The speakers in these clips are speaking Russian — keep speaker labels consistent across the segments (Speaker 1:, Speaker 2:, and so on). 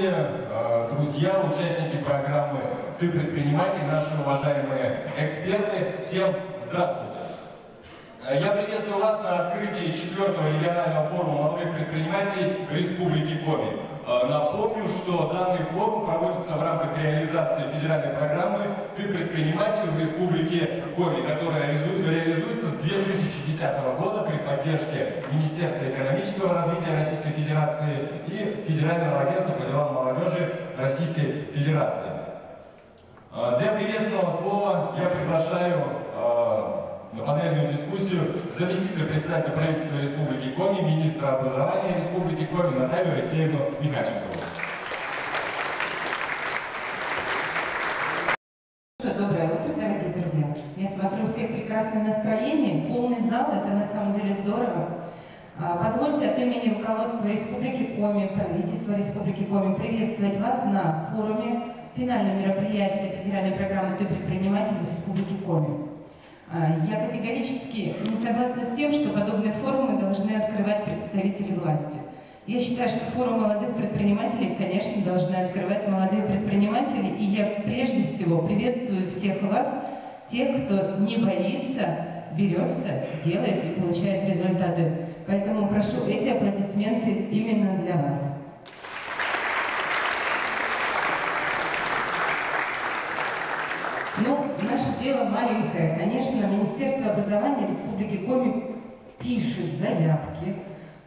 Speaker 1: гости, друзья, участники программы «Ты предприниматель», наши уважаемые эксперты, всем здравствуйте! Я приветствую вас на открытии 4-го регионального форума молодых предпринимателей Республики Коми. Напомню, что данный форум проводится в рамках реализации федеральной программы «Ты предприниматель» в Республике Коми, которая реализуется с 2010 года при поддержке Министерства экономического развития Российской Федерации и Федерального агентства по делам молодежи Российской Федерации. Для приветственного слова я приглашаю на панельную дискуссию заместителя председателя правительства Республики Коми, министра образования Республики Коми Наталью Алексеевну Михальченкову.
Speaker 2: Доброе утро, дорогие друзья. Я смотрю, у всех прекрасное настроение, полный зал, это на самом деле здорово. Позвольте от имени руководства Республики Коми, правительства Республики Коми приветствовать вас на форуме, финальном мероприятии федеральной программы «Ты предприниматель» в Республике Коми. Я категорически не согласна с тем, что подобные форумы должны открывать представители власти. Я считаю, что форум молодых предпринимателей, конечно, должны открывать молодые предприниматели, и я прежде всего приветствую всех вас, тех, кто не боится, берется, делает и получает результаты. Поэтому прошу эти аплодисменты именно для вас. Ну, наше дело маленькое. Конечно, Министерство образования Республики Коми пишет заявки,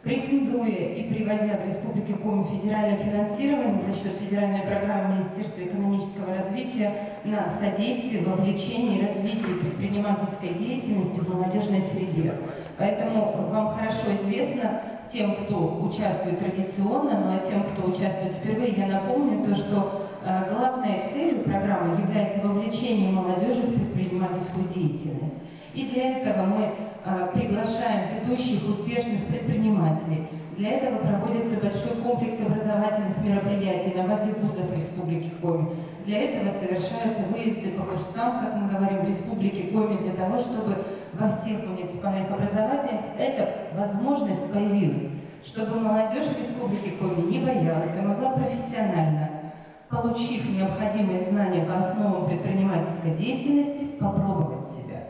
Speaker 2: претендуя и приводя в Республике Коми федеральное финансирование за счет федеральной программы Министерства экономического развития на содействие, вовлечение и развитие предпринимательской деятельности в молодежной среде. Поэтому вам хорошо известно, тем, кто участвует традиционно, ну а тем, кто участвует впервые, я напомню то, что главной целью программы является вовлечение молодежи в предпринимательскую деятельность. И для этого мы приглашаем ведущих успешных предпринимателей. Для этого проводится большой комплекс образовательных мероприятий на базе вузов Республики Коми. Для этого совершаются выезды по курсам, как мы говорим, в Республике Коми, для того, чтобы во всех муниципальных образованиях эта возможность появилась, чтобы молодежь Республики Коми не боялась, а могла профессионально, получив необходимые знания по основам предпринимательской деятельности, попробовать себя.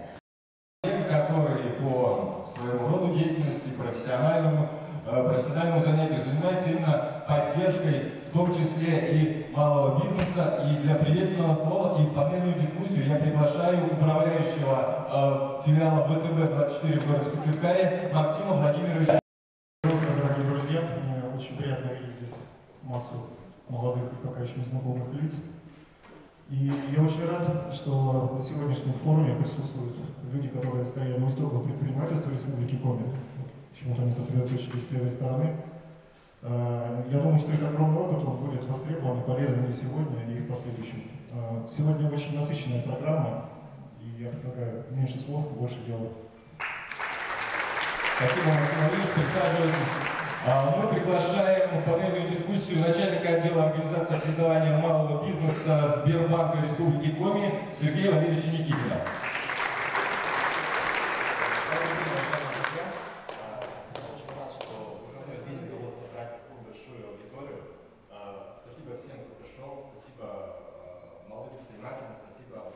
Speaker 1: Который по своему роду деятельности, профессиональному занятию занимается именно поддержкой, в том числе и малого бизнеса. И для приветственного слова и в панельную дискуссию я приглашаю управляющего филиала ВТБ-24 в городе Сыктывкаре Максима Владимировича.
Speaker 3: Здравствуйте, дорогие друзья. Мне очень приятно видеть здесь массу молодых и пока еще незнакомых лиц. И я очень рад, что на сегодняшнем форуме присутствуют люди, которые стоят у истоков предпринимательства Республики Коми. Почему-то они сосредоточились с левой стороны. Я думаю, что их огромный опыт будет востребован и полезен и сегодня, и в последующем. Сегодня очень насыщенная программа, и я предлагаю меньше слов, больше дела.
Speaker 1: Спасибо, Максим Владимирович, присаживайтесь. Мы приглашаем в панельную дискуссию начальника отдела организации кредитования малого бизнеса Сбербанка Республики Коми Сергея Валерьевича Никитина.
Speaker 4: Очень рад, что в выходной день удалось собрать такую большую аудиторию. Спасибо всем, кто пришел, спасибо молодым предпринимателям, спасибо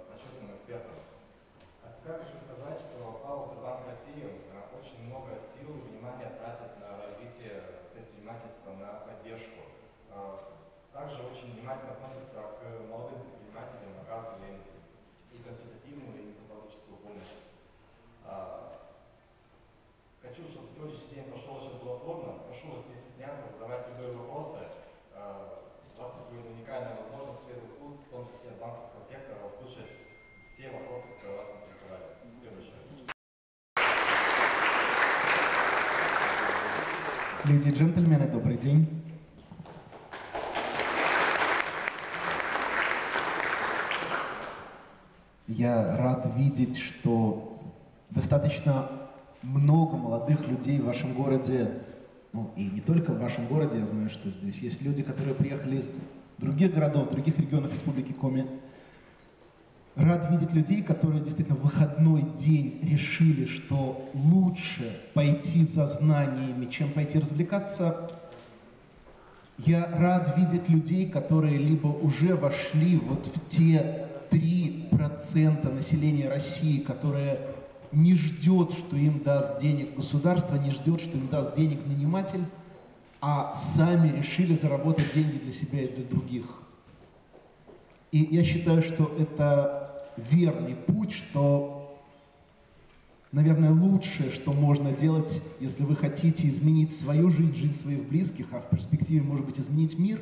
Speaker 4: почетным экспертам. От себя хочу сказать, что Сбербанк России очень много сил и внимания тратит на развитие предпринимательства, на поддержку. Также очень внимательно относится к молодым предпринимателям, оказывая им и консультативную, и методологическую помощь. Хочу, чтобы сегодняшний день прошел очень плодотворно. Прошу вас не стесняться, задавать любые вопросы. У вас есть сегодня уникальная возможность в первых уст, в том числе от банковского сектора, услышать все вопросы, которые вас интересовали. Спасибо большое.
Speaker 5: Леди и джентльмены, добрый день. Я рад видеть, что достаточно много молодых людей в вашем городе, ну и не только в вашем городе, я знаю, что здесь есть люди, которые приехали из других городов, других регионов Республики Коми. Рад видеть людей, которые действительно в выходной день решили, что лучше пойти за знаниями, чем пойти развлекаться. Я рад видеть людей, которые либо уже вошли вот в те 3% населения России, которые не ждет, что им даст денег государство, не ждет, что им даст денег наниматель, а сами решили заработать деньги для себя и для других. И я считаю, что это верный путь, что, наверное, лучшее, что можно делать, если вы хотите изменить свою жизнь, жизнь своих близких, а в перспективе, может быть, изменить мир,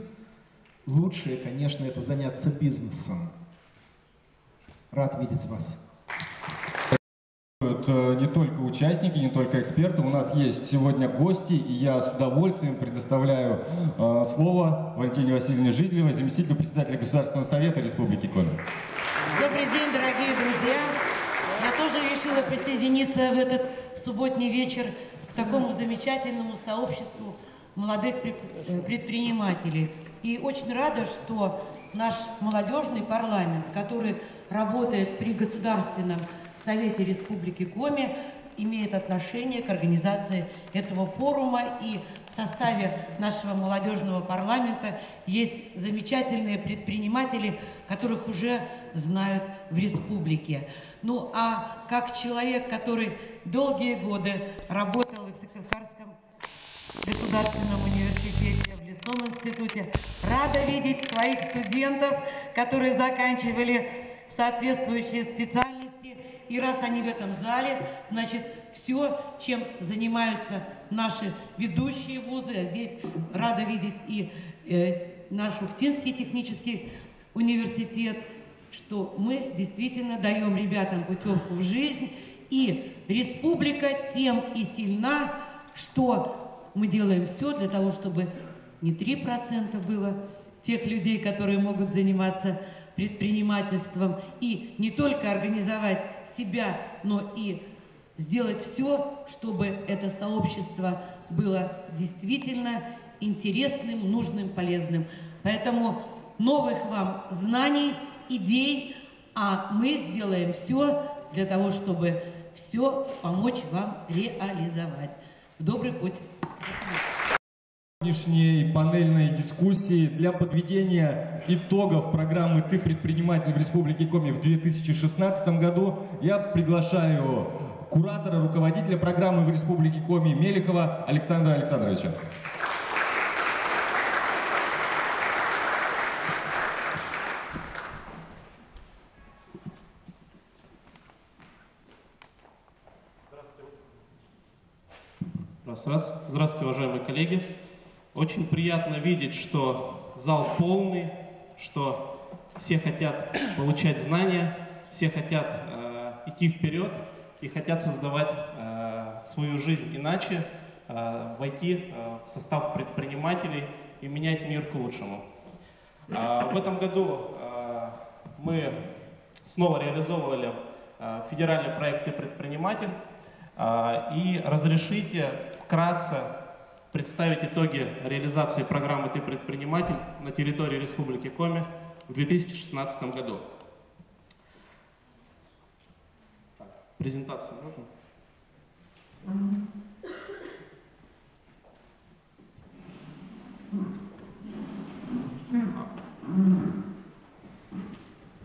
Speaker 5: лучшее, конечно, это заняться бизнесом. Рад видеть вас.
Speaker 1: Не только участники, не только эксперты. У нас есть сегодня гости, и я с удовольствием предоставляю слово Валентине Васильевне Жиглевой, заместителю председателя Государственного совета Республики Коми.
Speaker 6: Добрый день, дорогие друзья! Я тоже решила присоединиться в этот субботний вечер к такому замечательному сообществу молодых предпринимателей. И очень рада, что наш молодежный парламент, который работает при Государственном Совете Республики Коми, имеет отношение к организации этого форума. И в составе нашего молодежного парламента есть замечательные предприниматели, которых уже знают в республике. Ну а как человек, который долгие годы работал в Сыктывкарском государственном университете, в лесном институте, рада видеть своих студентов, которые заканчивали соответствующие специальности. И раз они в этом зале, значит, все, чем занимаются наши ведущие вузы, а здесь рада видеть и наш Ухтинский технический университет, что мы действительно даем ребятам путевку в жизнь. И республика тем и сильна, что мы делаем все для того, чтобы не 3% было тех людей, которые могут заниматься предпринимательством, и не только организовать себя, но и сделать все, чтобы это сообщество было действительно интересным, нужным, полезным. Поэтому новых вам знаний, идей, а мы сделаем все для того, чтобы все помочь вам реализовать. В добрый путь!
Speaker 1: Сегодняшней панельной дискуссии для подведения итогов программы «Ты предприниматель» в Республике Коми в 2016 году я приглашаю куратора, руководителя программы в Республике Коми Мелихова Александра Александровича.
Speaker 7: Здравствуйте, уважаемые коллеги. Очень приятно видеть, что зал полный, что все хотят получать знания, все хотят идти вперед и хотят создавать свою жизнь иначе, войти в состав предпринимателей и менять мир к лучшему. В этом году мы снова реализовывали федеральный проект «Ты предприниматель». И разрешите вкратце представить итоги реализации программы «Ты предприниматель» на территории Республики Коми в 2016 году. Так, презентацию можно?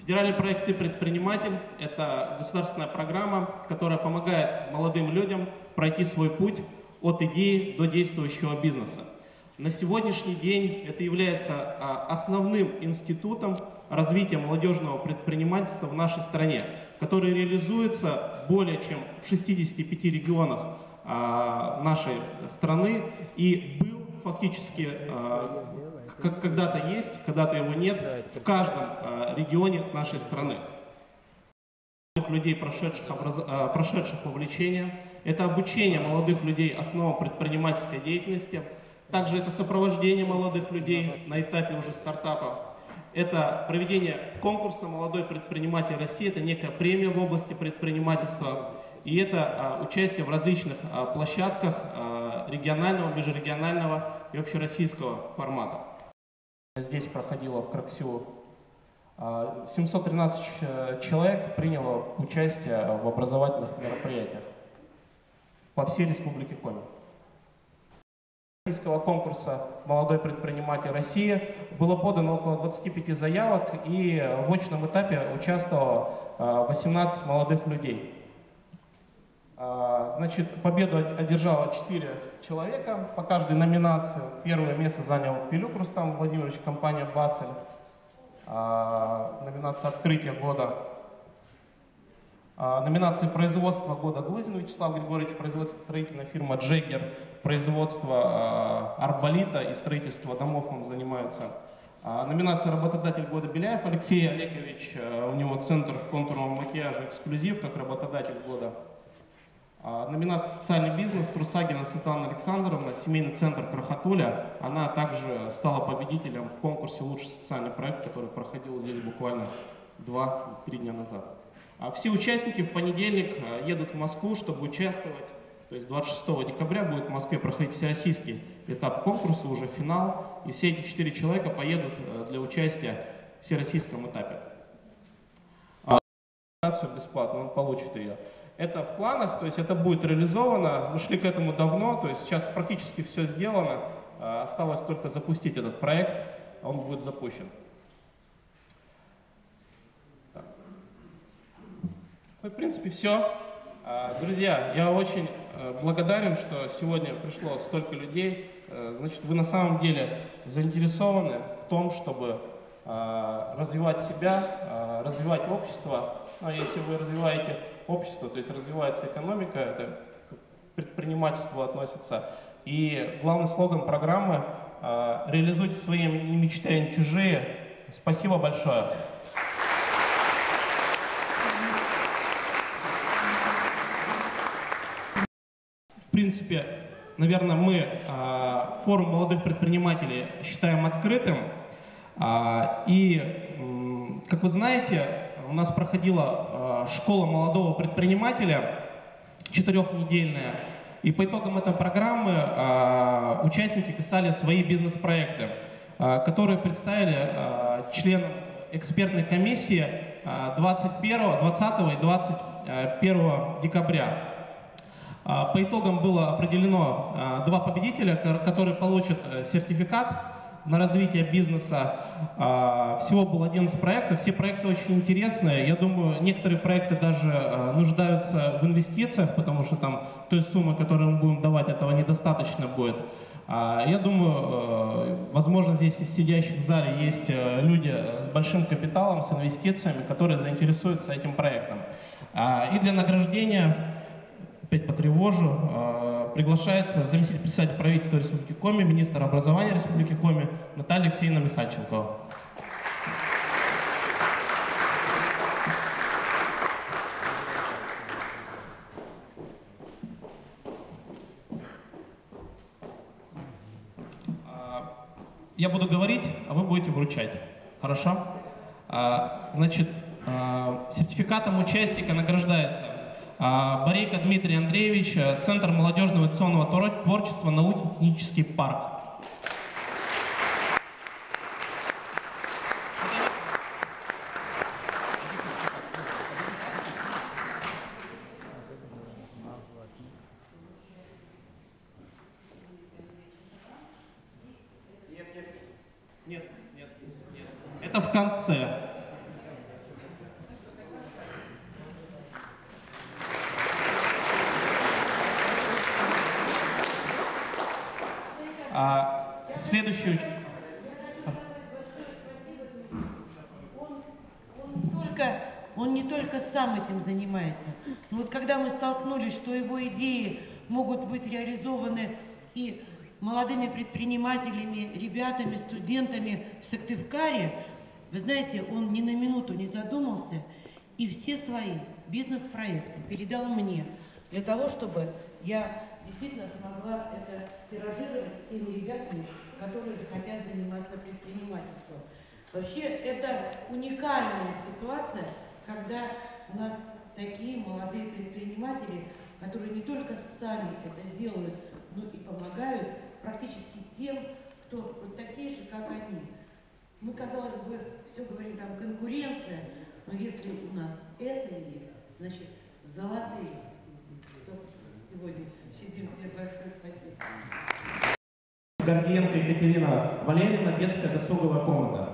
Speaker 7: Федеральный проект «Ты предприниматель» – это государственная программа, которая помогает молодым людям пройти свой путь от идеи до действующего бизнеса. На сегодняшний день это является основным институтом развития молодежного предпринимательства в нашей стране, который реализуется более чем в 65 регионах нашей страны и был фактически, когда-то есть, когда-то его нет, в каждом регионе нашей страны. Людей, прошедших вовлечения, это обучение молодых людей основам предпринимательской деятельности, также это сопровождение молодых людей на этапе уже стартапа, это проведение конкурса «Молодой предприниматель России», это некая премия в области предпринимательства, и это участие в различных площадках регионального, межрегионального и общероссийского формата. Здесь проходило в Краксю 713 человек приняло участие в образовательных мероприятиях по всей Республике Коми. Российского конкурса конкурса «Молодой предприниматель России». Было подано около 25 заявок, и в очном этапе участвовало 18 молодых людей. Значит, победу одержало 4 человека по каждой номинации. Первое место занял Пилюк Рустам Владимирович, компания «Бацель». Номинация «Открытие года». Номинации «Производство года» Глызин Вячеслав Григорьевич, производство строительная фирма «Джекер», производство арболита и строительство домов он занимается. Номинация «Работодатель года» Беляев Алексей Олегович, у него центр контурного макияжа «Эксклюзив» как работодатель года. Номинация «Социальный бизнес» Трусагина Светлана Александровна, семейный центр Крохотуля. Она также стала победителем в конкурсе «Лучший социальный проект», который проходил здесь буквально 2-3 дня назад. Все участники в понедельник едут в Москву, чтобы участвовать. То есть 26 декабря будет в Москве проходить всероссийский этап конкурса, уже финал. И все эти 4 человека поедут для участия в всероссийском этапе. Бесплатно, он получит ее. Это в планах, то есть это будет реализовано. Мы шли к этому давно, то есть сейчас практически все сделано. Осталось только запустить этот проект, он будет запущен. Ну, в принципе, все. Друзья, я очень благодарен, что сегодня пришло столько людей. Значит, вы на самом деле заинтересованы в том, чтобы развивать себя, развивать общество. Но если вы развиваете общество, то есть развивается экономика, это к предпринимательству относится. И главный слоган программы «Реализуйте свои мечты, а не чужие». Спасибо большое. В принципе, наверное, мы форум молодых предпринимателей считаем открытым. И, как вы знаете, у нас проходила школа молодого предпринимателя 4-недельная. И по итогам этой программы участники писали свои бизнес-проекты, которые представили членам экспертной комиссии 20 и 21 декабря. По итогам было определено 2 победителя, которые получат сертификат на развитие бизнеса. Всего было 11 проектов, все проекты очень интересные. Я думаю, некоторые проекты даже нуждаются в инвестициях, потому что там той суммы, которую мы будем давать, этого недостаточно будет. Я думаю, возможно, здесь из сидящих в зале есть люди с большим капиталом, с инвестициями, которые заинтересуются этим проектом. И для награждения, опять потревожу, приглашается заместитель председателя правительства Республики Коми, министр образования Республики Коми Наталья Алексеевна Михальченкова. Я буду говорить, а вы будете вручать. Хорошо? Значит, сертификатом участника награждается Борейко Дмитрий Андреевич, Центр молодежного инновационного творчества, научно-технический парк. Нет. Это в конце. Следующий.
Speaker 6: Он не только сам этим занимается. Но вот когда мы столкнулись, что его идеи могут быть реализованы и молодыми предпринимателями, ребятами, студентами в Сыктывкаре, вы знаете, он ни на минуту не задумался и все свои бизнес-проекты передал мне, для того, чтобы я действительно смогла это тиражировать с теми ребятами, которые захотят заниматься предпринимательством. Вообще, это уникальная ситуация, когда у нас такие молодые предприниматели, которые не только сами это делают, но и помогают практически тем, кто вот такие же, как они. Мы, казалось бы, все говорим, там, конкуренция, но если у нас это есть, значит, золотые все здесь, кто сегодня. Тебе большое спасибо.
Speaker 7: Гордиенко Екатерина Валерьевна, детская досуговая комната.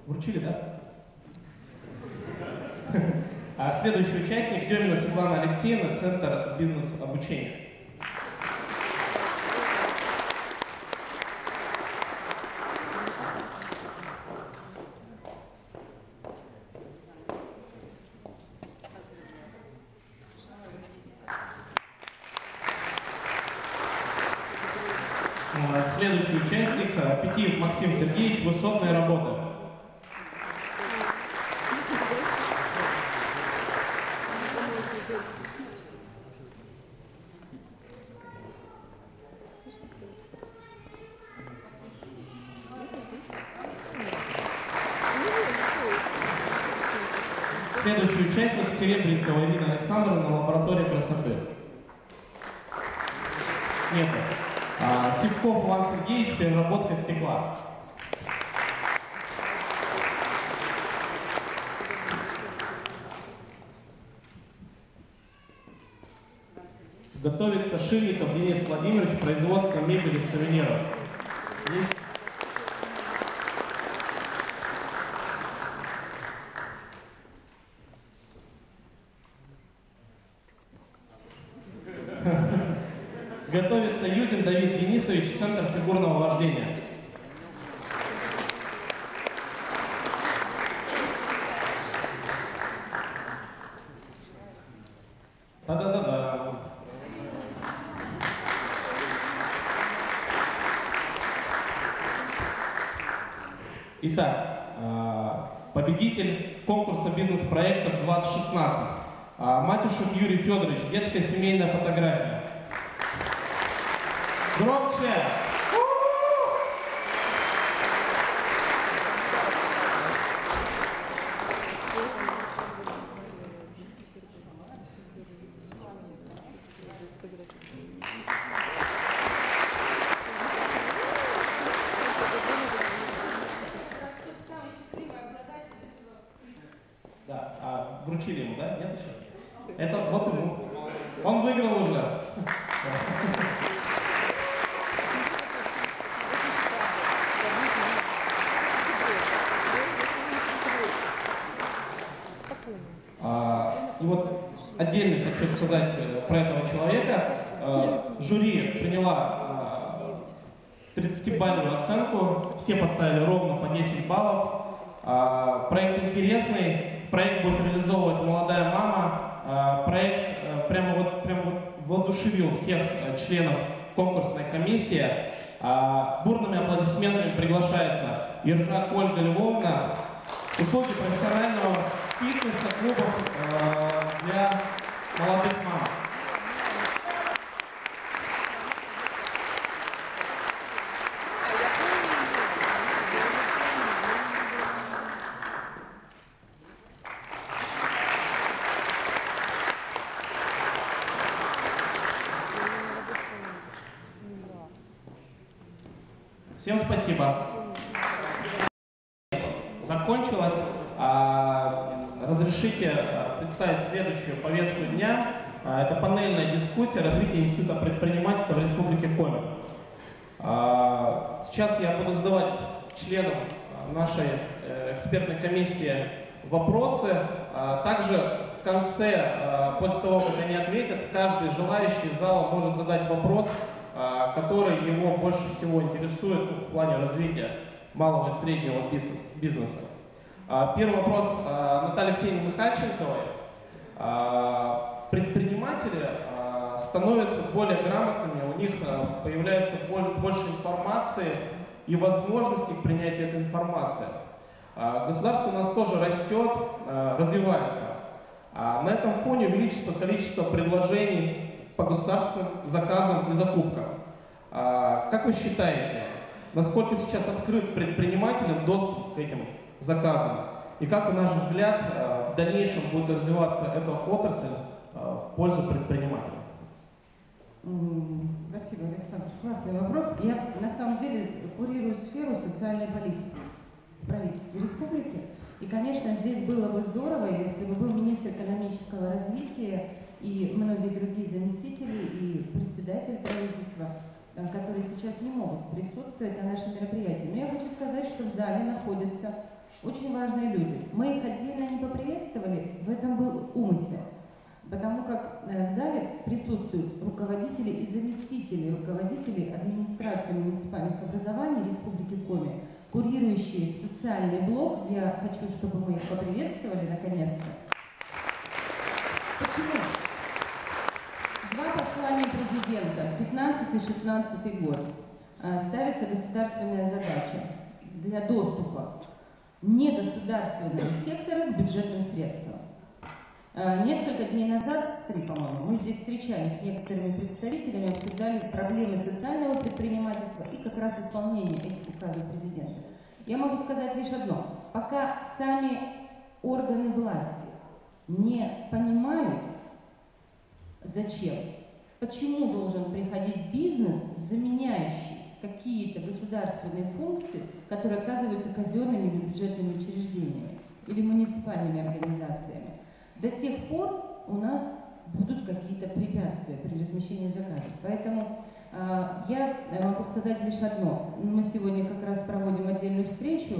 Speaker 7: Вручили, да? А следующий участник Демина Светлана Алексеевна, Центр бизнес-обучения. Следующий участник Петиев Максим Сергеевич, высотная работа. Следующий участник Серебренникова Ирина Александровна, лаборатория красоты. Нет. Сивков Иван Сергеевич, переработка стекла. Готовится Шильников Денис Владимирович, производство мебели, сувениров. Есть? Готовится Юдин Давид Денисович, Центр фигурного вождения. Да-да-да-да. Итак, победитель конкурса бизнес-проектов 2016. Матюшев Юрий Федорович, детская семейная фотография. Громче! Да, вручили ему, да? Нет еще? Это вот ему. Он выиграл уже. И вот отдельно хочу сказать про этого человека. Жюри приняла 30-бальную оценку, все поставили ровно по 10 баллов. Проект интересный, проект будет реализовывать молодая мама. Проект прямо воодушевил всех членов конкурсной комиссии. Бурными аплодисментами приглашается Ержак Ольга Львовна. Услуги профессионального фитнеса, клубов для молодых мам. Всем спасибо. Закончилось. Разрешите представить следующую повестку дня. Это панельная дискуссия развития института предпринимательства в Республике Коми. Сейчас я буду задавать членам нашей экспертной комиссии вопросы. Также в конце, после того, как они ответят, каждый желающий из зала может задать вопрос, который его больше всего интересует в плане развития малого и среднего бизнеса. Первый вопрос Натальи Алексеевны Михальченковой. Предприниматели становятся более грамотными, у них появляется больше информации и возможностей принятия этой информации. Государство у нас тоже растет, развивается. На этом фоне увеличится количество предложений по государственным заказам и закупкам. Как вы считаете, насколько сейчас открыт предпринимателям доступ к этим заказам? и как, на наш взгляд, в дальнейшем будет развиваться эта отрасль в пользу предпринимателей?
Speaker 2: Спасибо, Александр. Классный вопрос. Я на самом деле курирую сферу социальной политики в правительстве республики. И, конечно, здесь было бы здорово, если бы был министр экономического развития и многие другие заместители и председатель правительства, которые сейчас не могут присутствовать на нашем мероприятии. Но я хочу сказать, что в зале находятся очень важные люди. Мы их отдельно не поприветствовали, в этом был умысел. Потому как в зале присутствуют руководители и заместители руководителей администрации муниципальных образований Республики Коми, курирующие социальный блок. Я хочу, чтобы мы их поприветствовали наконец-то. Почему? Два послания президента, 15-16 год, ставится государственная задача для доступа негосударственного сектора к бюджетным средствам. Несколько дней назад, по-моему, мы здесь встречались с некоторыми представителями, обсуждали проблемы социального предпринимательства и как раз исполнение этих указов президента. Я могу сказать лишь одно. Пока сами органы власти не понимают, зачем, почему должен приходить бизнес, заменяющий какие-то государственные функции, которые оказываются казенными или бюджетными учреждениями или муниципальными организациями, до тех пор у нас будут какие-то препятствия при размещении заказов. Поэтому я могу сказать лишь одно. Мы сегодня как раз проводим отдельную встречу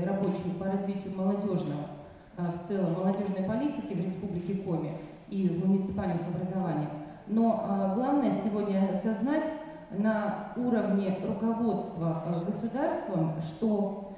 Speaker 2: рабочую по развитию молодежного, в целом молодежной политики в Республике Коми и в муниципальных образованиях. Но главное сегодня осознать на уровне руководства государством, что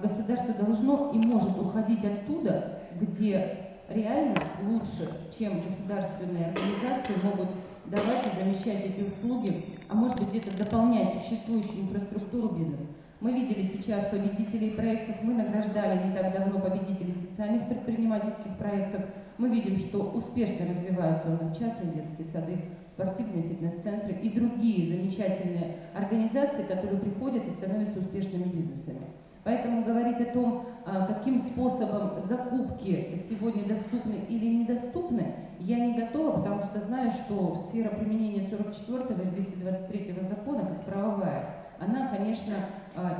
Speaker 2: государство должно и может уходить оттуда, где реально лучше, чем государственные организации могут давать и замещать эти услуги, а может быть где-то дополнять существующую инфраструктуру бизнеса. Мы видели сейчас победителей проектов, мы награждали не так давно победителей социальных предпринимательских проектов. Мы видим, что успешно развиваются у нас частные детские сады, спортивные фитнес-центры и другие замечательные организации, которые приходят и становятся успешными бизнесами. Поэтому говорить о том, каким способом закупки сегодня доступны или недоступны, я не готова, потому что знаю, что сфера применения 44 и 223 закона, как правовая, она, конечно,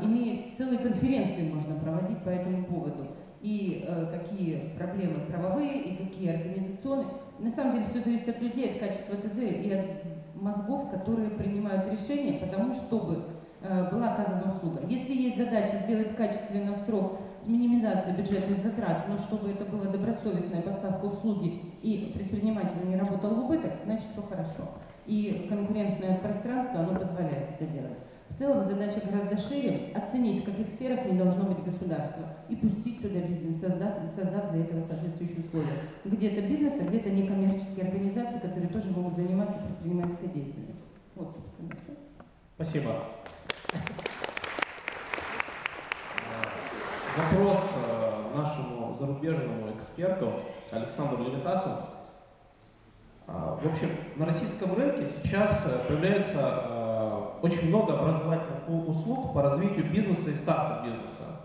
Speaker 2: имеет целые конференции можно проводить по этому поводу. И какие проблемы правовые, и какие организационные. На самом деле все зависит от людей, от качества ТЗ и от мозгов, которые принимают решения, потому чтобы была оказана услуга. Если есть задача сделать качественно в срок с минимизацией бюджетных затрат, но чтобы это была добросовестная поставка услуги и предприниматель не работал в убыток, значит все хорошо. И конкурентное пространство, оно позволяет это делать. В целом задача гораздо шире, оценить, в каких сферах не должно быть государства, и пустить туда бизнес, создав для этого соответствующие условия. Где-то бизнес, а где-то некоммерческие организации, которые тоже могут заниматься предпринимательской деятельностью. Вот, собственно, все.
Speaker 7: Спасибо. Вопрос нашему зарубежному эксперту Александру Левитасу. В общем, на российском рынке сейчас появляется очень много образовательных услуг по развитию бизнеса и старта бизнеса.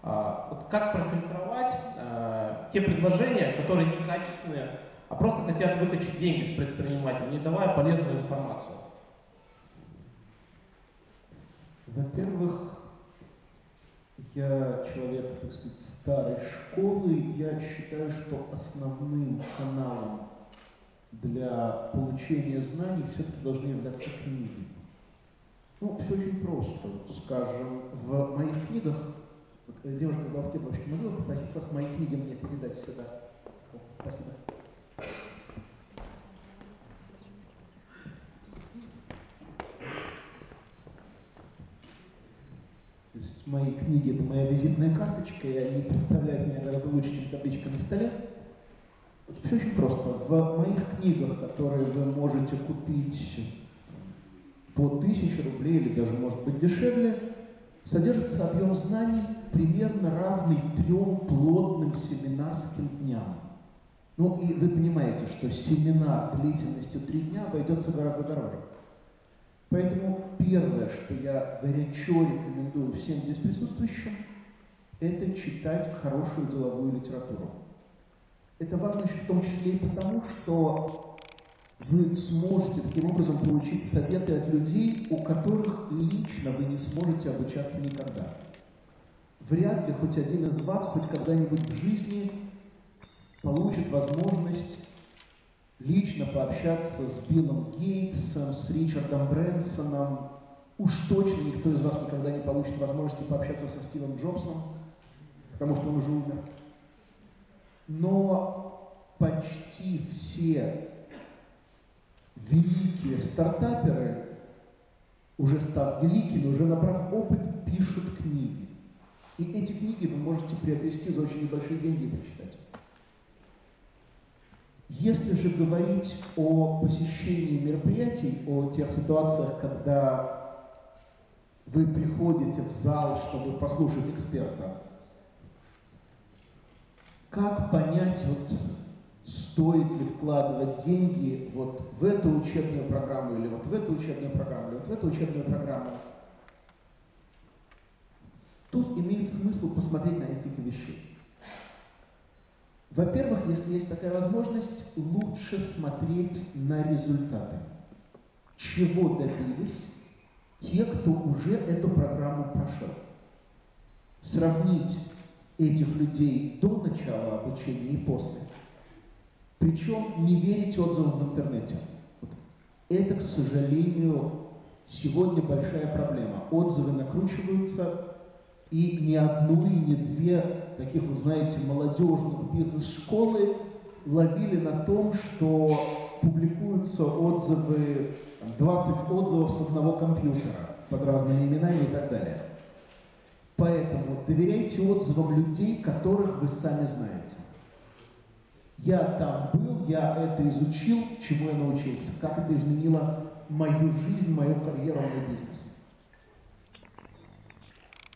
Speaker 7: Вот как профильтровать те предложения, которые некачественные, а просто хотят выкачать деньги с предпринимателя, не давая полезную информацию?
Speaker 5: Во-первых, я человек, так сказать, старой школы. Я считаю, что основным каналом для получения знаний все-таки должны являться книги. Ну, все очень просто. Скажем, в моих книгах, девушка в волоске, вообще могу попросить вас мои книги мне передать сюда. Спасибо. То есть мои книги — это моя визитная карточка, и они представляют меня гораздо лучше, чем табличка на столе. Все очень просто. В моих книгах, которые вы можете купить по 1000 рублей или даже, может быть, дешевле, содержится объем знаний, примерно равный 3 плотным семинарским дням. Ну и вы понимаете, что семинар длительностью 3 дня обойдется гораздо дороже. Поэтому первое, что я горячо рекомендую всем здесь присутствующим, это читать хорошую деловую литературу. Это важно еще в том числе и потому, что вы сможете таким образом получить советы от людей, у которых лично вы не сможете обучаться никогда. Вряд ли хоть один из вас хоть когда-нибудь в жизни получит возможность лично пообщаться с Биллом Гейтсом, с Ричардом Брэнсоном. Уж точно никто из вас никогда не получит возможности пообщаться со Стивом Джобсом, потому что он уже умер. Но почти все великие стартаперы, уже став великими, уже набрав опыт, пишут книги. И эти книги вы можете приобрести за очень небольшие деньги и прочитать. Если же говорить о посещении мероприятий, о тех ситуациях, когда вы приходите в зал, чтобы послушать эксперта, как понять, вот, стоит ли вкладывать деньги вот в эту учебную программу, или вот в эту учебную программу, или вот в эту учебную программу? Тут имеет смысл посмотреть на несколько вещей. Во-первых, если есть такая возможность, лучше смотреть на результаты. Чего добились те, кто уже эту программу прошел. Сравнить этих людей до начала обучения и после. Причем не верить отзывам в интернете. Это, к сожалению, сегодня большая проблема. Отзывы накручиваются, и ни одну, и не две таких, вы знаете, молодежных бизнес-школы ловили на том, что публикуются отзывы, 20 отзывов с одного компьютера под разными именами и так далее. Поэтому доверяйте отзывам людей, которых вы сами знаете. Я там был, я это изучил, чему я научился, как это изменило мою жизнь, мою карьеру, мой бизнес.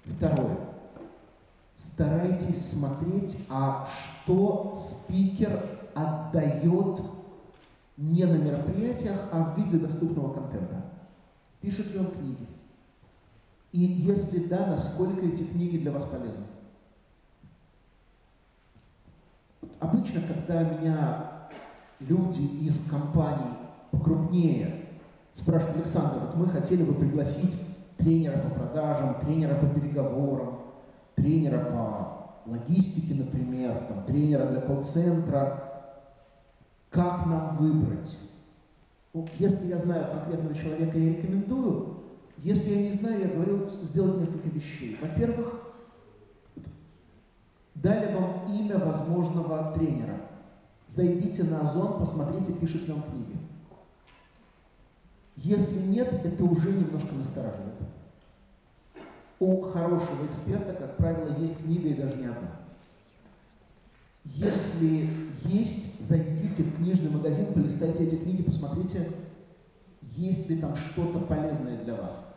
Speaker 5: Второе. Старайтесь смотреть, а что спикер отдает не на мероприятиях, а в виде доступного контента. Пишет ли он книги? И если да, насколько эти книги для вас полезны? Обычно, когда меня люди из компаний покрупнее спрашивают: Александр, вот мы хотели бы пригласить тренера по продажам, тренера по переговорам, тренера по логистике, например, там, тренера для колл-центра. Как нам выбрать? Ну, если я знаю конкретного человека, я рекомендую. Если я не знаю, я говорю сделать несколько вещей. Во-первых, дали вам имя возможного тренера. Зайдите на Озон, посмотрите, пишет ли он книги. Если нет, это уже немножко настораживает. У хорошего эксперта, как правило, есть книга и даже не одна. Если есть, зайдите в книжный магазин, полистайте эти книги, посмотрите, есть ли там что-то полезное для вас.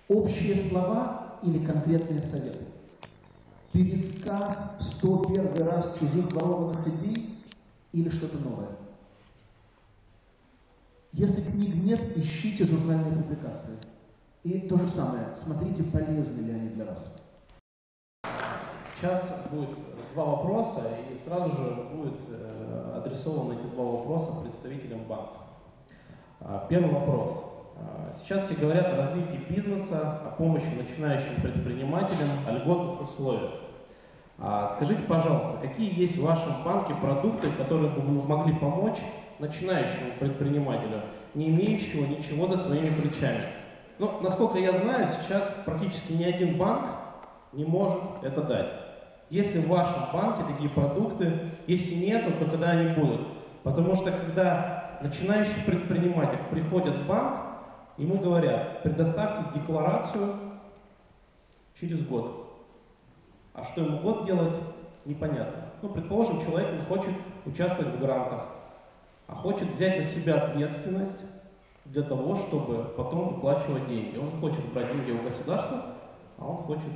Speaker 5: Общие слова или конкретные советы. Пересказ в 101 раз чужих ворованных идей или что-то новое. Если книг нет, ищите журнальные публикации. И то же самое, смотрите, полезны ли они для вас.
Speaker 7: Сейчас будет два вопроса, и сразу же будет адресованы эти два вопроса представителям банка. Первый вопрос. Сейчас все говорят о развитии бизнеса, о помощи начинающим предпринимателям, о льготных условиях. Скажите, пожалуйста, какие есть в вашем банке продукты, которые бы вы могли помочь начинающему предпринимателю, не имеющему ничего за своими плечами? Ну, насколько я знаю, сейчас практически ни один банк не может это дать. Если в вашем банке такие продукты, если нет, то когда они будут? Потому что когда начинающий предприниматель приходит в банк, ему говорят: предоставьте декларацию через год. А что ему год делать, непонятно. Ну, предположим, человек не хочет участвовать в грантах, а хочет взять на себя ответственность для того, чтобы потом выплачивать деньги. Он хочет брать деньги у государства, а он хочет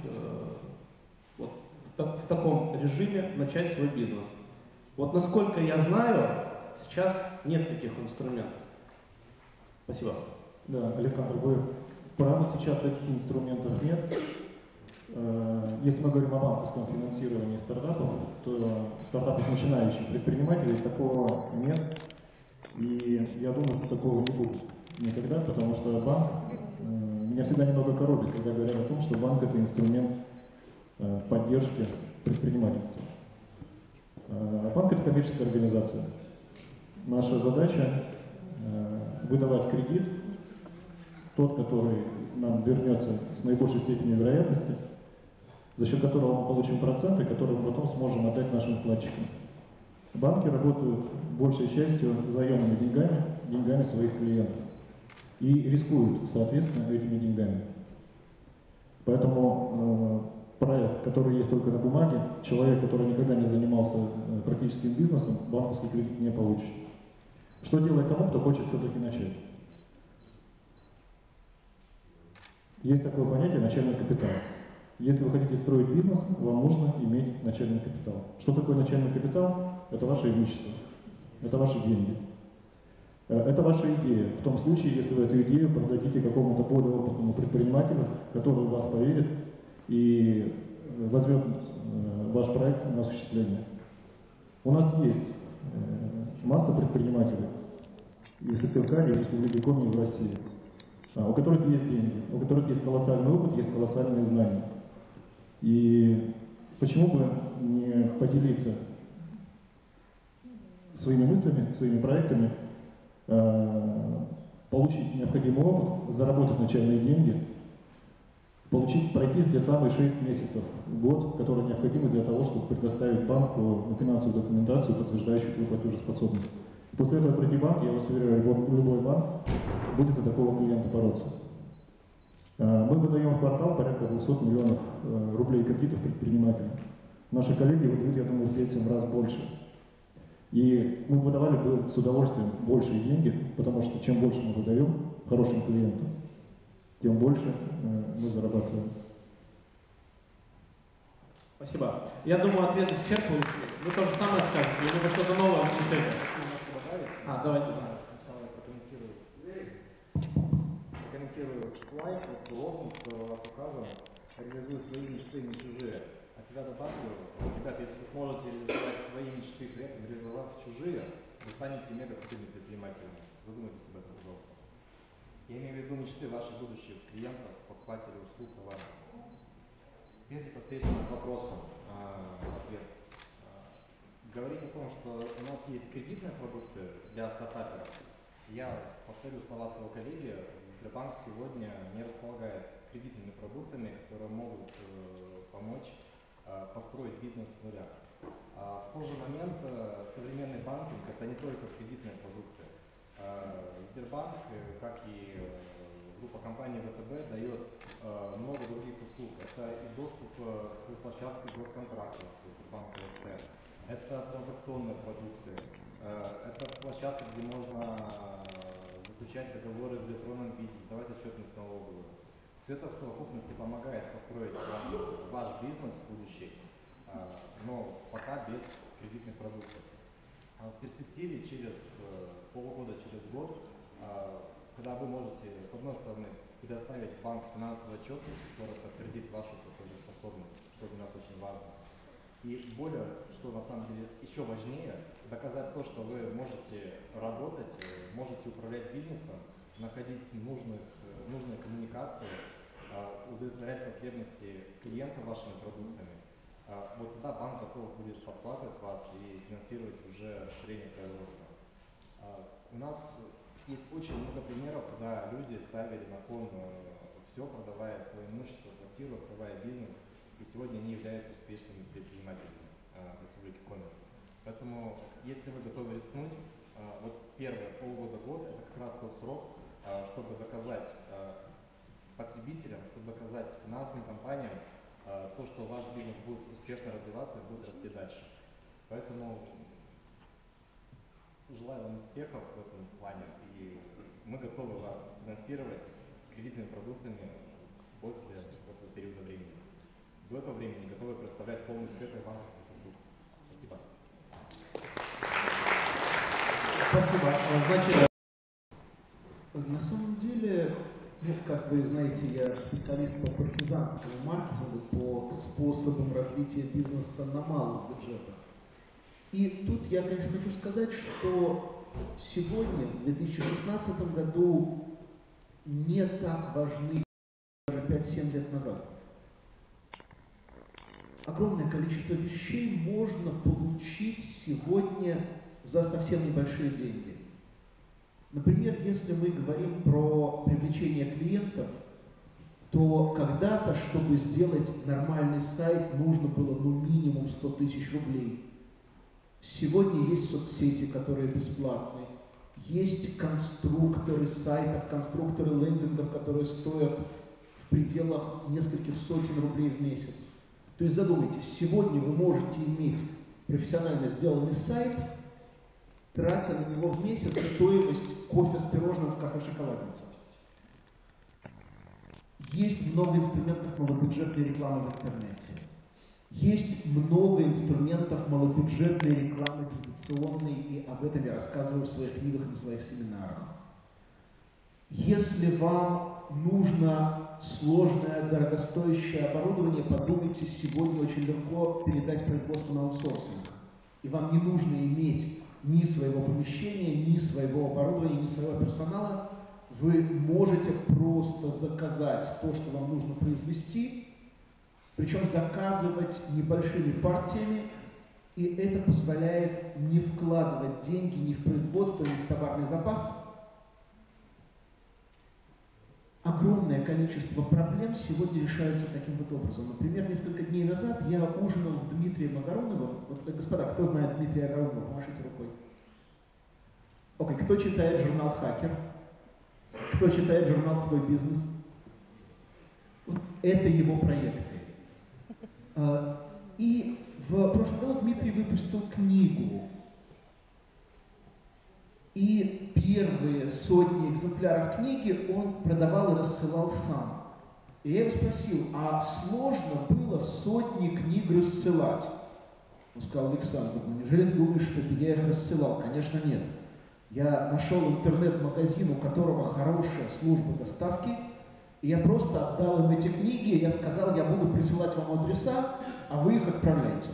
Speaker 7: вот в таком режиме начать свой бизнес. Вот насколько я знаю, сейчас нет таких инструментов. Спасибо.
Speaker 3: Да, Александр, вы правы, сейчас таких инструментов нет. Если мы говорим о банковском финансировании стартапов, то стартапов начинающих предпринимателей такого нет. И я думаю, что такого не будет никогда, потому что банк, меня всегда немного коробит, когда говорят о том, что банк — это инструмент поддержки предпринимательства. Банк — это коммерческая организация. Наша задача выдавать кредит, тот, который нам вернется с наибольшей степенью вероятности, за счет которого мы получим проценты, которые мы потом сможем отдать нашим вкладчикам. Банки работают большей частью заемными деньгами, деньгами своих клиентов. И рискуют, соответственно, этими деньгами. Поэтому проект, который есть только на бумаге, человек, который никогда не занимался практическим бизнесом, банковский кредит не получит. Что делать тому, кто хочет все-таки начать? Есть такое понятие начальный капитал. Если вы хотите строить бизнес, вам нужно иметь начальный капитал. Что такое начальный капитал? Это ваше имущество, это ваши деньги. Это ваша идея, в том случае, если вы эту идею продадите какому-то более опытному предпринимателю, который в вас поверит и возьмет ваш проект на осуществление. У нас есть масса предпринимателей и в Сыктывкаре, и в Республике Коми, и в России, у которых есть деньги, у которых есть колоссальный опыт, есть колоссальные знания. И почему бы не поделиться своими мыслями, своими проектами, получить необходимый опыт, заработать начальные деньги, пройти те самые 6 месяцев, год, которые необходимы для того, чтобы предоставить банку финансовую документацию, подтверждающую твою платежеспособность. После этого пройти банк, я вас уверяю, любой банк будет за такого клиента бороться. Мы выдаем в квартал порядка 200 миллионов рублей кредитов предпринимателям. Наши коллеги выдают, я думаю, в 5-7 раз больше. И мы выдавали бы с удовольствием большие деньги, потому что чем больше мы выдаем хорошим клиентам, тем больше мы зарабатываем.
Speaker 7: Спасибо. Я думаю, ответ исчерпывающий. Вы то же самое скажете, или вы что-то новое внесли? Давайте.
Speaker 4: Сначала я прокомментирую слайд, лозунг, который у вас указан. Реализуй свои мечты, не чужие. От себя добавлю, ребята, если вы сможете реализовать свои мечты, при этом реализовав чужие, вы станете мега крутыми предпринимателями. Задумайтесь об этом, пожалуйста. Я имею в виду мечты ваших будущих клиентов, покупателей услуг, товаров. Теперь непосредственно к вопросу ответ. Говорить о том, что у нас есть кредитные продукты для стартаперов, я повторю слова своего коллеги, Сбербанк сегодня не располагает кредитными продуктами, которые могут помочь построить бизнес с нуля. В тот же момент современный банкинг – это не только кредитные продукты. Сбербанк, как и группа компаний ВТБ, дает много других услуг. Это и доступ к площадке госконтрактов, Сбербанк ЛТ. Это транзакционные продукты. Это площадка, где можно заключать договоры в электронном виде, сдавать отчетность налоговую. Все это в совокупности помогает построить ваш бизнес в будущее, но пока без кредитных продуктов. В перспективе через полгода, через год, когда вы можете, с одной стороны, предоставить банку финансовую отчетность, которая подтвердит вашу платежеспособность, что для нас очень важно. И более, что на самом деле еще важнее, доказать то, что вы можете работать, можете управлять бизнесом, находить нужные коммуникации, удовлетворять потребности клиента вашими продуктами. Вот тогда банк готов будет подхватывать вас и финансировать уже расширение производства. У нас есть очень много примеров, когда люди ставили на кон все, продавая свое имущество, квартиру, открывая бизнес, и сегодня они являются успешными предпринимателями в Республике Коми. Поэтому, если вы готовы рискнуть, вот первые полгода-год – это как раз тот срок, чтобы доказать потребителям, чтобы доказать финансовым компаниям то, что ваш бизнес будет успешно развиваться и будет расти дальше. Поэтому желаю вам успехов в этом плане, и мы готовы вас финансировать кредитными продуктами после этого периода времени. До этого времени готовы представлять полный спектр банковских услуг. Спасибо.
Speaker 3: Спасибо. Значит,
Speaker 5: На самом деле, Ну, как вы знаете, я специалист по партизанскому маркетингу, по способам развития бизнеса на малых бюджетах. И тут я, конечно, хочу сказать, что сегодня, в 2016 году, не так важны, даже 5-7 лет назад. Огромное количество вещей можно получить сегодня за совсем небольшие деньги. Например, если мы говорим про привлечение клиентов, то когда-то, чтобы сделать нормальный сайт, нужно было ну минимум 100 тысяч рублей. Сегодня есть соцсети, которые бесплатные. Есть конструкторы сайтов, конструкторы лендингов, которые стоят в пределах нескольких сотен рублей в месяц. То есть задумайтесь, сегодня вы можете иметь профессионально сделанный сайт, тратя на него в месяц стоимость кофе с пирожным в кафе «Шоколадница». Есть много инструментов малобюджетной рекламы в интернете. Есть много инструментов малобюджетной рекламы традиционной, и об этом я рассказываю в своих книгах и на своих семинарах. Если вам нужно сложное, дорогостоящее оборудование, подумайте, сегодня очень легко передать производство на аутсорсинг. И вам не нужно иметь ни своего помещения, ни своего оборудования, ни своего персонала. Вы можете просто заказать то, что вам нужно произвести, причем заказывать небольшими партиями, и это позволяет не вкладывать деньги ни в производство, ни в товарный запас. Огромное количество проблем сегодня решаются таким вот образом. Например, несколько дней назад я ужинал с Дмитрием Огороновым. Вот, господа, кто знает Дмитрия Огоронова, помашите рукой. Окей, кто читает журнал «Хакер»? Кто читает журнал «Свой бизнес»? Вот это его проекты. И в прошлом году Дмитрий выпустил книгу. И первые сотни экземпляров книги он продавал и рассылал сам. И я его спросил, а сложно было сотни книг рассылать? Он сказал: Александр, ну неужели ты думаешь, что я их рассылал? Конечно, нет. Я нашел интернет-магазин, у которого хорошая служба доставки, и я просто отдал им эти книги, и я сказал, я буду присылать вам адреса, а вы их отправляете.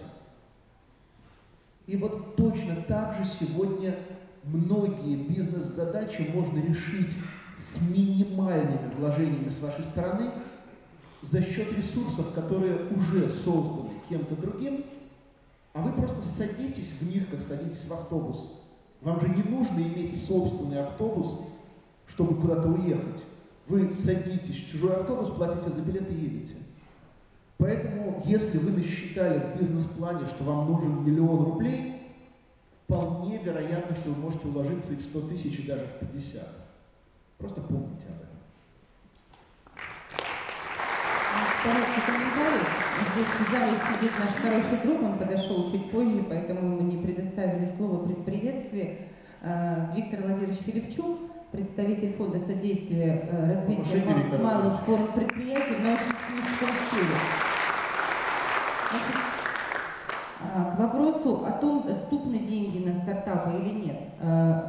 Speaker 5: И вот точно так же сегодня многие бизнес-задачи можно решить с минимальными вложениями с вашей стороны за счет ресурсов, которые уже созданы кем-то другим, а вы просто садитесь в них, как садитесь в автобус. Вам же не нужно иметь собственный автобус, чтобы куда-то уехать. Вы садитесь в чужой автобус, платите за билет и едете. Поэтому, если вы насчитали в бизнес-плане, что вам нужен 1 000 000 рублей, вполне вероятно, что вы можете уложиться и в 100 тысяч, и даже в 50. Просто помните об этом.
Speaker 2: Короткий комментарий. Здесь в зале сидит наш хороший друг, он подошел чуть позже, поэтому ему не предоставили слово при приветствии. Виктор Владимирович Филипчук, представитель Фонда содействия развития малых форм предприятий в научно-техническом стиле. К вопросу о том, доступны деньги на стартапы или нет.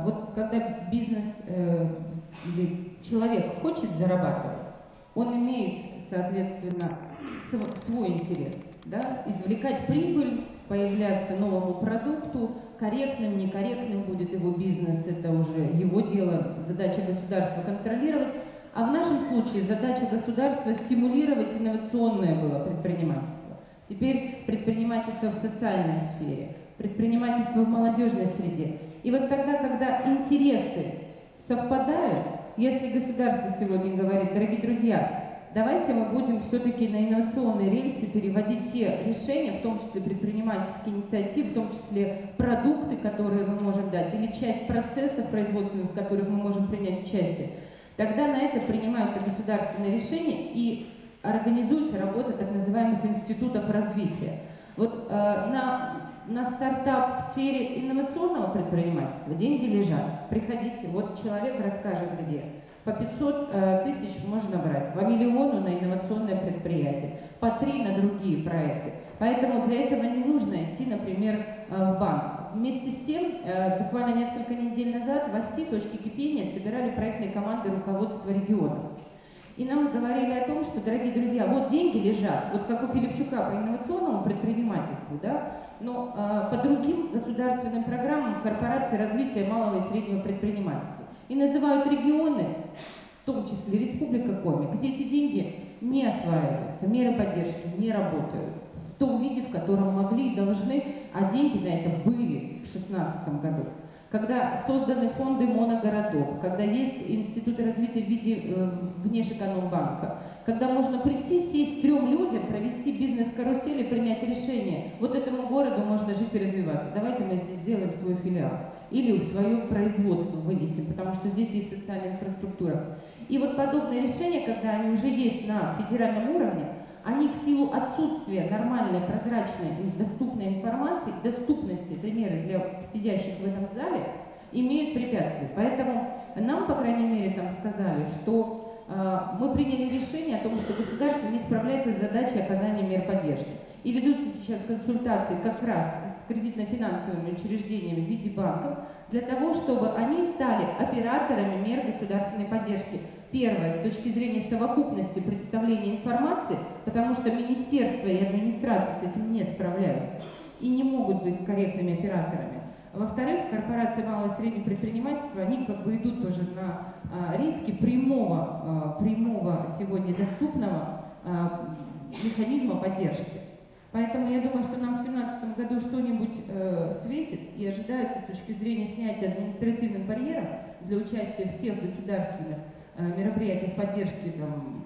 Speaker 2: Вот когда бизнес или человек хочет зарабатывать, он имеет, соответственно, свой интерес, да? Извлекать прибыль, появляться новому продукту, корректным, некорректным будет его бизнес, это уже его дело, задача государства контролировать. А в нашем случае задача государства стимулировать инновационное было предпринимательство. Теперь предпринимательство в социальной сфере, предпринимательство в молодежной среде. И вот тогда, когда интересы совпадают, если государство сегодня говорит: дорогие друзья, давайте мы будем все-таки на инновационные рельсы переводить те решения, в том числе предпринимательские инициативы, в том числе продукты, которые мы можем дать, или часть процессов производственных, в которых мы можем принять участие, тогда на это принимаются государственные решения и организуется работа так называемых институтов развития. Вот на стартап в сфере инновационного предпринимательства деньги лежат. Приходите, вот человек расскажет где. По 500 тысяч можно брать, по 1 миллиону на инновационное предприятие, по 3 на другие проекты. Поэтому для этого не нужно идти, например, в банк. Вместе с тем, буквально несколько недель назад в ОСИ «Точки кипения» собирали проектные команды руководства регионов. И нам говорили о том, что, дорогие друзья, вот деньги лежат, вот как у Филипчука по инновационному предпринимательству, да, но по другим государственным программам корпорации развития малого и среднего предпринимательства. И называют регионы, в том числе Республика Коми, где эти деньги не осваиваются, меры поддержки не работают в том виде, в котором могли и должны, а деньги на это были в 2016 году. Когда созданы фонды моногородов, когда есть институты развития в виде Внешэкономбанка, когда можно прийти, сесть 3 людям, провести бизнес-карусель и принять решение. Вот этому городу можно жить и развиваться. Давайте мы здесь сделаем свой филиал. Или свое производство вынесем, потому что здесь есть социальная инфраструктура. И вот подобные решения, когда они уже есть на федеральном уровне, они в силу отсутствия нормальной, прозрачной, доступной информации, доступности этой меры для сидящих в этом зале, имеют препятствия. Поэтому нам, по крайней мере, там сказали, что мы приняли решение о том, что государство не справляется с задачей оказания мер поддержки. И ведутся сейчас консультации как раз с кредитно-финансовыми учреждениями в виде банков, для того, чтобы они стали операторами мер государственной поддержки. Первое, с точки зрения совокупности представления информации, потому что министерство и администрация с этим не справляются и не могут быть корректными операторами. Во-вторых, корпорации малого и среднего предпринимательства, они как бы идут тоже на риски прямого сегодня доступного механизма поддержки. Поэтому я думаю, что нам в 2017 году что-нибудь светит и ожидается с точки зрения снятия административных барьеров для участия в тех государственных мероприятиях поддержки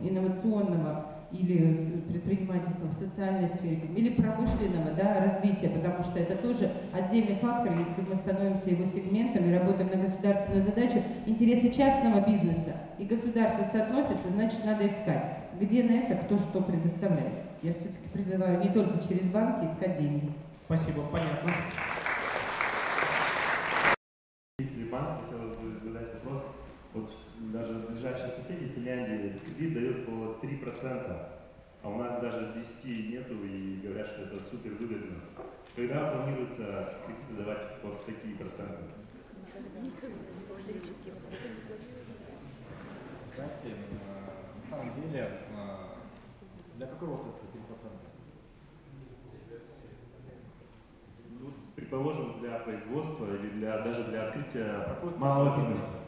Speaker 2: инновационного или предпринимательства в социальной сфере, или промышленного развития, потому что это тоже отдельный фактор, если мы становимся его сегментом и работаем на государственную задачу, интересы частного бизнеса и государства соотносятся, значит, надо искать, где на это кто что предоставляет. Я все-таки призываю не только через банки искать деньги.
Speaker 7: Спасибо, понятно.
Speaker 8: Банк, хотел бы задать вопрос. Вот даже ближайшие соседи Финляндии кредит дают по 3%, а у нас даже 10 нету и говорят, что это супер выгодно. Когда планируется кредиты давать вот такие проценты?
Speaker 4: Знаете, на самом деле, для какой отрасли 3%?
Speaker 8: Ну, предположим, для производства или даже для открытия малого бизнеса.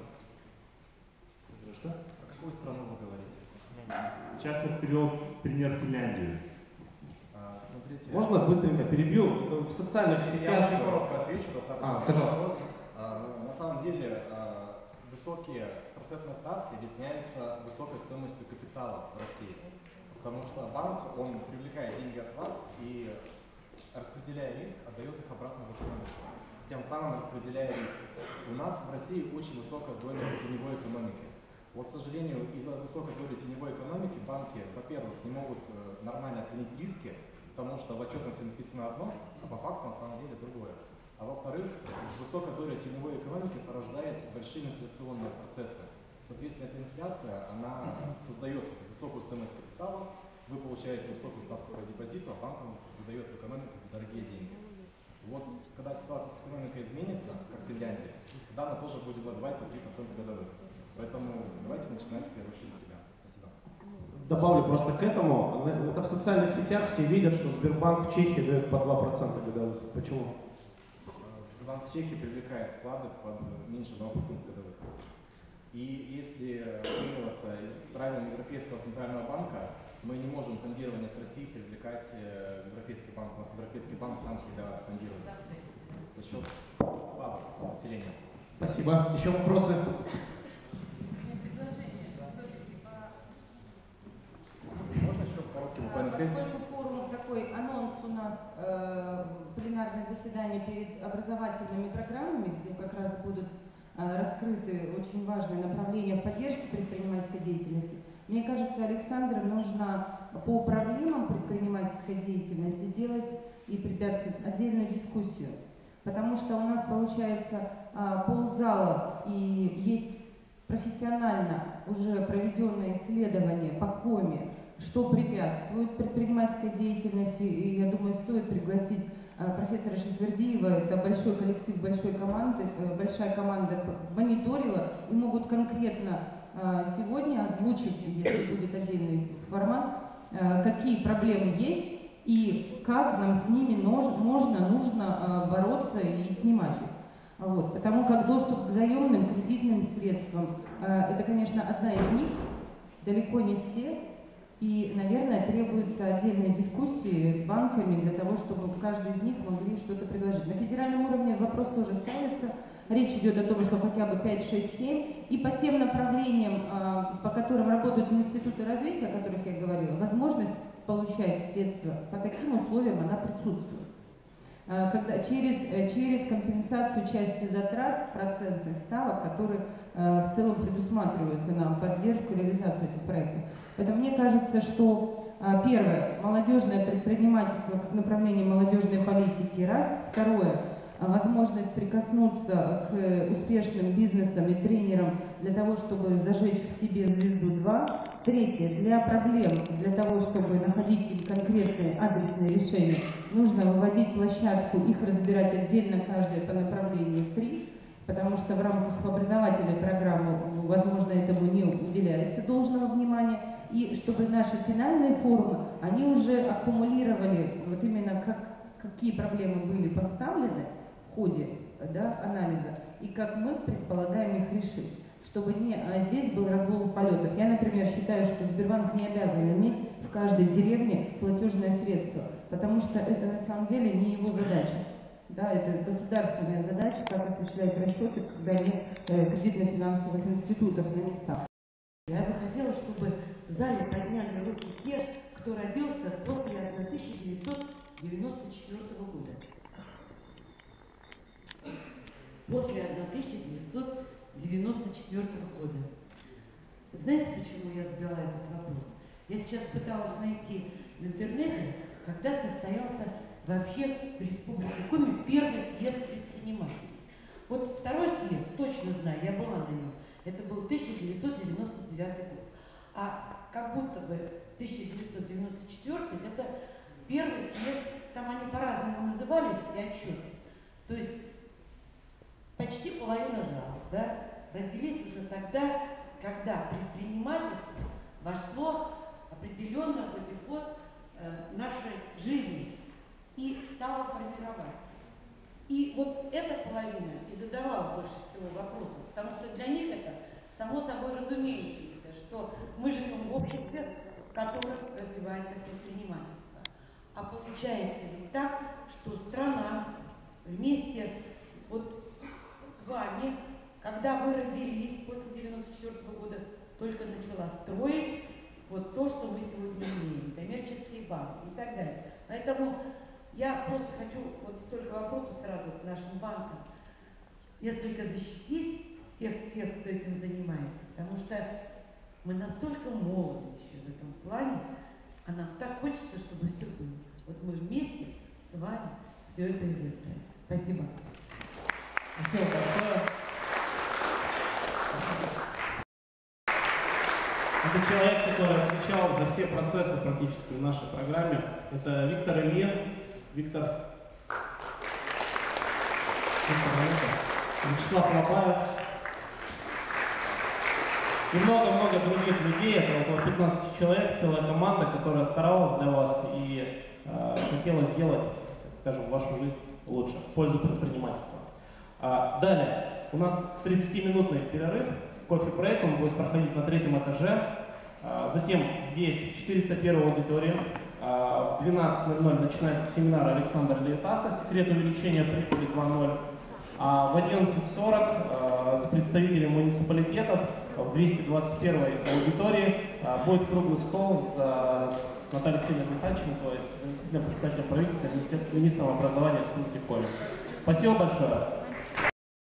Speaker 8: Что?
Speaker 4: Про какую страну вы говорите?
Speaker 8: Сейчас я привел пример Финляндии.
Speaker 4: Смотрите.
Speaker 7: Можно быстренько перебью? В социальных
Speaker 4: Я
Speaker 7: сетях...
Speaker 4: очень коротко отвечу, достаточно
Speaker 7: пожалуйста.
Speaker 4: вопрос. На самом деле, высокие процентные ставки объясняются высокой стоимостью капитала в России. Потому что банк, он привлекает деньги от вас и, распределяя риск, отдает их обратно в экономику. Тем самым распределяя риск. У нас в России очень высокая доля теневой экономики. Вот, к сожалению, из-за высокой доли теневой экономики банки, во-первых, не могут нормально оценить риски, потому что в отчетности написано одно, а по факту на самом деле другое. А во-вторых, высокая доля теневой экономики порождает большие инфляционные процессы. Соответственно, эта инфляция, она создает высокую стоимость капитала, вы получаете высокую ставку по депозиту, а банк выдает в экономику дорогие деньги. Вот, когда ситуация с экономикой изменится, как в Финляндии, тогда она тоже будет выдавать по 3% годовых. Поэтому давайте начинать в первую очередь с себя. Спасибо.
Speaker 7: Добавлю просто к этому. Это в социальных сетях все видят, что Сбербанк в Чехии дает по 2% годовых. Почему?
Speaker 4: Сбербанк в Чехии привлекает вклады под меньше 2% годовых. И если придерживаться правилам Европейского центрального банка, мы не можем фондирование с России привлекать в Европейский банк. У нас Европейский банк сам себя фондирует за счет вкладов населения.
Speaker 7: Спасибо. Еще вопросы?
Speaker 4: Можно еще короткий буквально тезис?
Speaker 2: Поскольку форум такой анонс у нас, пленарное заседание перед образовательными программами, где как раз будут раскрыты очень важные направления в поддержке предпринимательской деятельности, мне кажется, Александру нужно по проблемам предпринимательской деятельности делать и препятствовать отдельную дискуссию. Потому что у нас получается ползала и есть профессионально уже проведенные исследования по коме, что препятствует предпринимательской деятельности. И я думаю, стоит пригласить профессора Шахвердиева, это большой коллектив, большая команда мониторила и могут конкретно сегодня озвучить, если будет отдельный формат, какие проблемы есть и как нам с ними нужно бороться и снимать их. Вот. Потому как доступ к заемным кредитным средствам – это, конечно, одна из них, далеко не все. И, наверное, требуются отдельные дискуссии с банками для того, чтобы каждый из них могли что-то предложить. На федеральном уровне вопрос тоже ставится. Речь идет о том, что хотя бы 5, 6, 7. И по тем направлениям, по которым работают институты развития, о которых я говорила, возможность получать средства по таким условиям, она присутствует. Когда через компенсацию части затрат процентных ставок, которые в целом предусматриваются на поддержку и реализацию этих проектов. Поэтому мне кажется, что первое, молодежное предпринимательство как направление молодежной политики, раз. Второе, возможность прикоснуться к успешным бизнесам и тренерам для того, чтобы зажечь в себе звезду, 2. Третье, для проблем, для того, чтобы находить им конкретные адресные решения, нужно выводить площадку, их разбирать отдельно, каждое по направлению 3, потому что в рамках образовательной программы, возможно, этому не уделяется должного внимания, и чтобы наши финальные форумы, они уже аккумулировали вот именно какие проблемы были поставлены в ходе анализа, и как мы предполагаем их решить. Чтобы здесь был разгул полетов. Я, например, считаю, что Сбербанк не обязан иметь в каждой деревне платежное средство, потому что это на самом деле не его задача. Да, это государственная задача, как осуществлять расчеты, когда нет кредитно-финансовых институтов на местах.
Speaker 6: Я бы хотела, чтобы в зале подняли руки те, кто родился после 1994 года. После 1994 года. Знаете, почему я задала этот вопрос? Я сейчас пыталась найти в интернете, когда состоялся вообще в Республике Коми первый съезд предпринимателей. Вот второй съезд, точно знаю, я была на нем, это был 1999 год. А как будто бы 1994 это первый съезд, там они по-разному назывались, и отчеты. То есть почти половина зала, да, родились уже тогда, когда предпринимательство вошло определенно в обиход нашей жизни и стало формироваться. И вот эта половина и задавала больше всего вопросов, потому что для них это само собой разумеющееся, что мы живем в обществе, в котором развивается предпринимательство. А получается ведь так, что страна вместе вот с вами, когда вы родились после 1994 года, только начала строить вот то, что мы сегодня имеем, коммерческие банки и так далее. Поэтому я просто хочу вот столько вопросов сразу к нашим банкам, несколько защитить всех тех, кто этим занимается, потому что мы настолько молоды еще в этом плане, а нам так хочется, чтобы все было. Вот мы вместе с вами все это и выстроим. Спасибо.
Speaker 7: Спасибо большое. Это человек, который отвечал за все процессы практически в нашей программе. Это Виктор Ильин. Виктор. Вячеслав Лобаев. И много-много других людей. Это около 15 человек, целая команда, которая старалась для вас и хотела сделать, скажем, вашу жизнь лучше, в пользу предпринимательства. Далее, у нас 30-минутный перерыв, кофе-брейк, он будет проходить на 3-м этаже. Затем здесь, в 401 аудитории, в 12:00 начинается семинар Александра Лейтаса «Секрет увеличения прибыли 2.0». А в 11:40 с представителями муниципалитетов в 221 аудитории будет круглый стол с Натальей Алексеевной Михальченко, заместителем председателя правительства, министром образования Республики Коми. Спасибо большое.